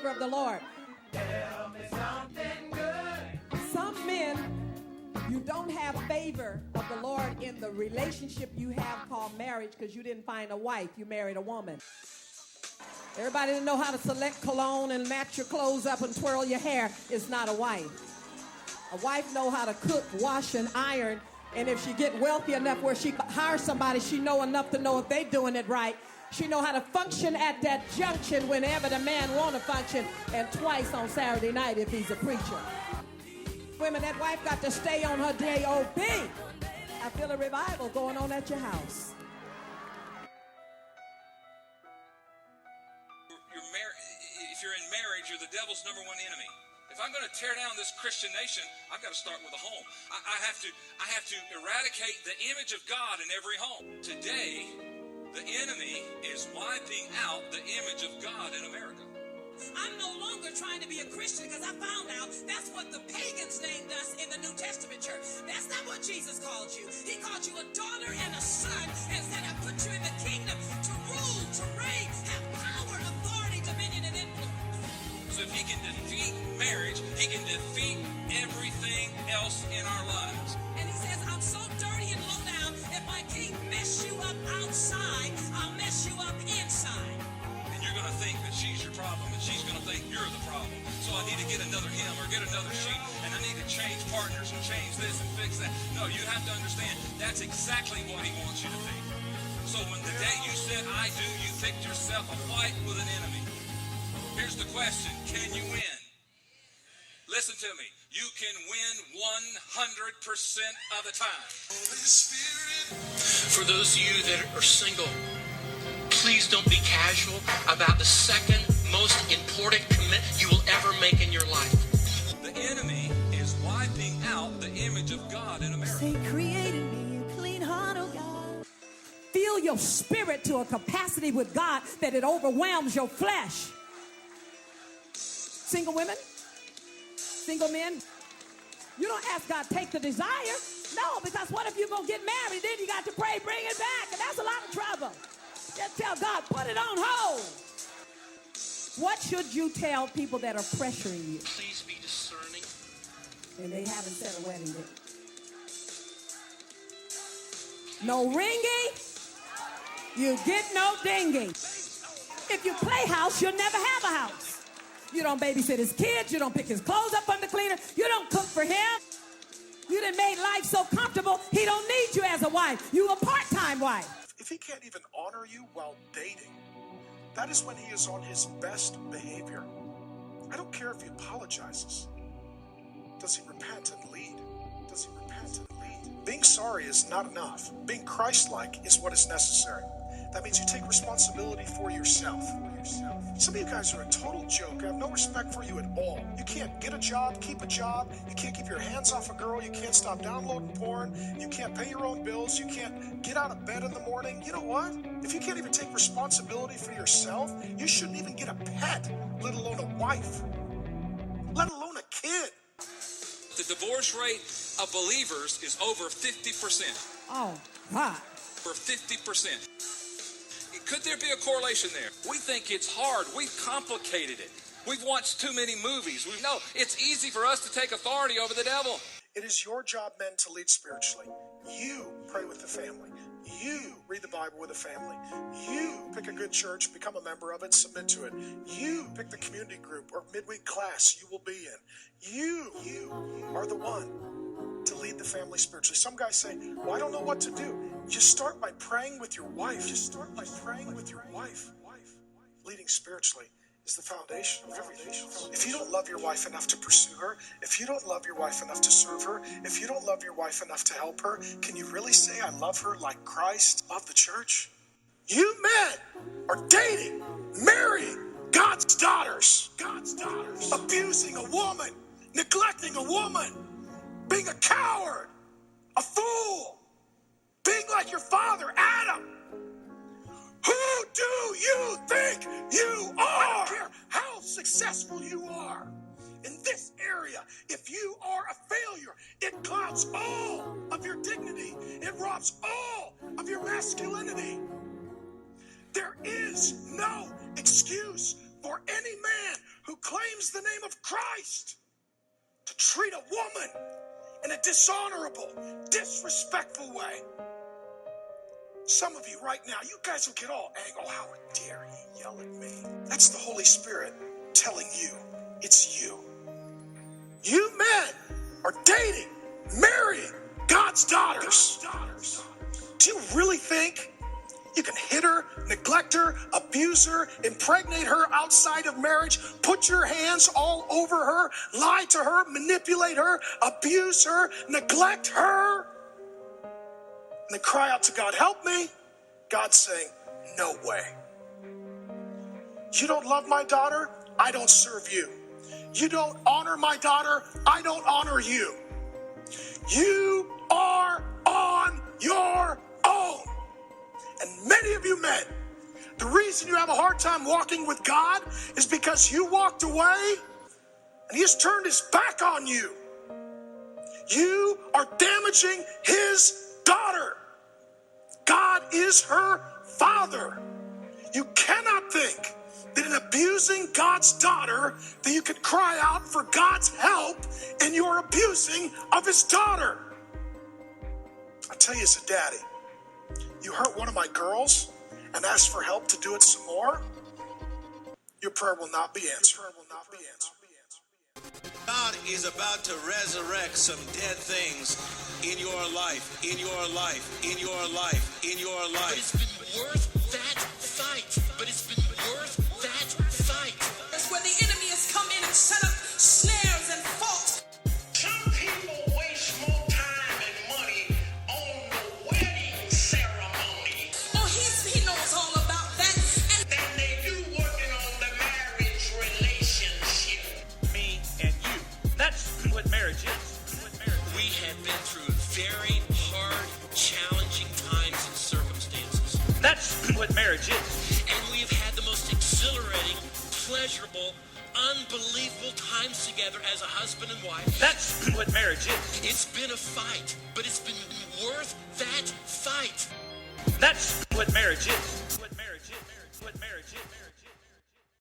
favor of the Lord. Tell me something good. Some men, you don't have favor of the Lord in the relationship you have called marriage because you didn't find a wife. You married a woman. Everybody that know how to select cologne and match your clothes up and twirl your hair is not a wife. A wife know how to cook, wash, and iron. And if she get wealthy enough where she hire somebody, she know enough to know if they doing it right. She know how to function at that junction whenever the man want to function, and twice on Saturday night if he's a preacher. Women, that wife got to stay on her J-O-B. I feel a revival going on at your house. If you're in marriage, you're the devil's number one enemy. If I'm going to tear down this Christian nation, I've got to start with a home. I have to eradicate the image of God in every home. Today, the enemy is wiping out the image of God in America. I'm no longer trying to be a Christian because I found out that's what the pagans named us in the New Testament church. That's not what Jesus called you. He called you a daughter and a son and said, I put you in the kingdom to rule, to reign, have power, authority, dominion, and influence. So if he can defeat marriage, he can defeat everything else in our lives. And he says, I'm so dirty and low down, if I can't mess you up outside, I'll mess you up inside. And you're going to think that she's your problem, and she's going to think you're the problem. So I need to get another him or get another she, and I need to change partners and change this and fix that. No, you have to understand, that's exactly what he wants you to be. So when the day you said, I do, you picked yourself a fight with an enemy. Here's the question, can you win? Listen to me. You can win 100% of the time. For those of you that are single, please don't be casual about the second most important commitment you will ever make in your life. The enemy is wiping out the image of God in America. Say, created me a clean heart, oh God. Fill your spirit to a capacity with God that it overwhelms your flesh. Single women, single men, you don't ask God, take the desire. No, because what if you're going to get married? Then you got to pray, bring it back, and that's a lot of trouble. Just tell God, put it on hold. What should you tell people that are pressuring you? Please be discerning. And they haven't set a wedding date. No ringy, you get no dingy. If you play house, you'll never have a house. You don't babysit his kids. You don't pick his clothes up from the cleaner. You don't cook for him. You done made life so comfortable, he don't need you as a wife. You a part-time wife. If he can't even honor you while dating, that is when he is on his best behavior. I don't care if he apologizes. Does he repent and lead? Does he repent and lead? Being sorry is not enough. Being Christ-like is what is necessary. That means you take responsibility for yourself. Some of you guys are a total joke. I have no respect for you at all. You can't get a job, keep a job. You can't keep your hands off a girl. You can't stop downloading porn. You can't pay your own bills. You can't get out of bed in the morning. You know what? If you can't even take responsibility for yourself, you shouldn't even get a pet, let alone a wife, let alone a kid. The divorce rate of believers is over 50%. Oh, God. Over 50%. Could there be a correlation there? We think it's hard. We've complicated it. We've watched too many movies. We know it's easy for us to take authority over the devil. It is your job, men, to lead spiritually. You pray with the family. You read the Bible with the family. You pick a good church, become a member of it, submit to it. You pick the community group or midweek class you will be in. You are the one to lead the family spiritually. Some guys say, well, I don't know what to do. Just start by praying with your wife. Just start by praying with your wife. Leading spiritually is the foundation of everything. If you don't love your wife enough to pursue her, if you don't love your wife enough to serve her, if you don't love your wife enough to help her, can you really say I love her like Christ loved the church? You men are dating, marrying God's daughters. Abusing a woman, neglecting a woman, being a coward, a fool, being like your father, Adam. Who do you think you are? I don't care how successful you are in this area. If you are a failure, it clouds all of your dignity. It robs all of your masculinity. There is no excuse for any man who claims the name of Christ to treat a woman in a dishonorable, disrespectful way. Some of you right now, you guys will get all angry. Oh, how dare he yell at me? That's the Holy Spirit telling you it's you. You men are dating, marrying God's daughters. Do you really think you can hit her, neglect her, abuse her, impregnate her outside of marriage, put your hands all over her, lie to her, manipulate her, abuse her, neglect her, and then cry out to God, help me? God's saying, no way. You don't love my daughter? I don't serve you. You don't honor my daughter? I don't honor you. You are on your own. And many of you men, the reason you have a hard time walking with God is because you walked away and he has turned his back on you. You are damaging his daughter. God is her father. You cannot think that in abusing God's daughter that you could cry out for God's help in your abusing of his daughter. I tell you as a daddy, you hurt one of my girls and ask for help to do it some more, your prayer will not be answered. God is about to resurrect some dead things in your life, in your life, in your life, in your life. But it's been worth that fight. But it's been worth that fight. That's where the enemy has come in and set up snares and faults. Some people waste more time and money on the wedding ceremony Oh, he knows all about that. And than they do working on the marriage relationship. Me and you. That's what marriage is. We have been through very hard, challenging times and circumstances. That's what marriage is. And we have had the most exhilarating, pleasurable, unbelievable times together as a husband and wife. That's what marriage is. It's been a fight, but it's been worth that fight. That's what marriage is. What marriage is. What marriage is.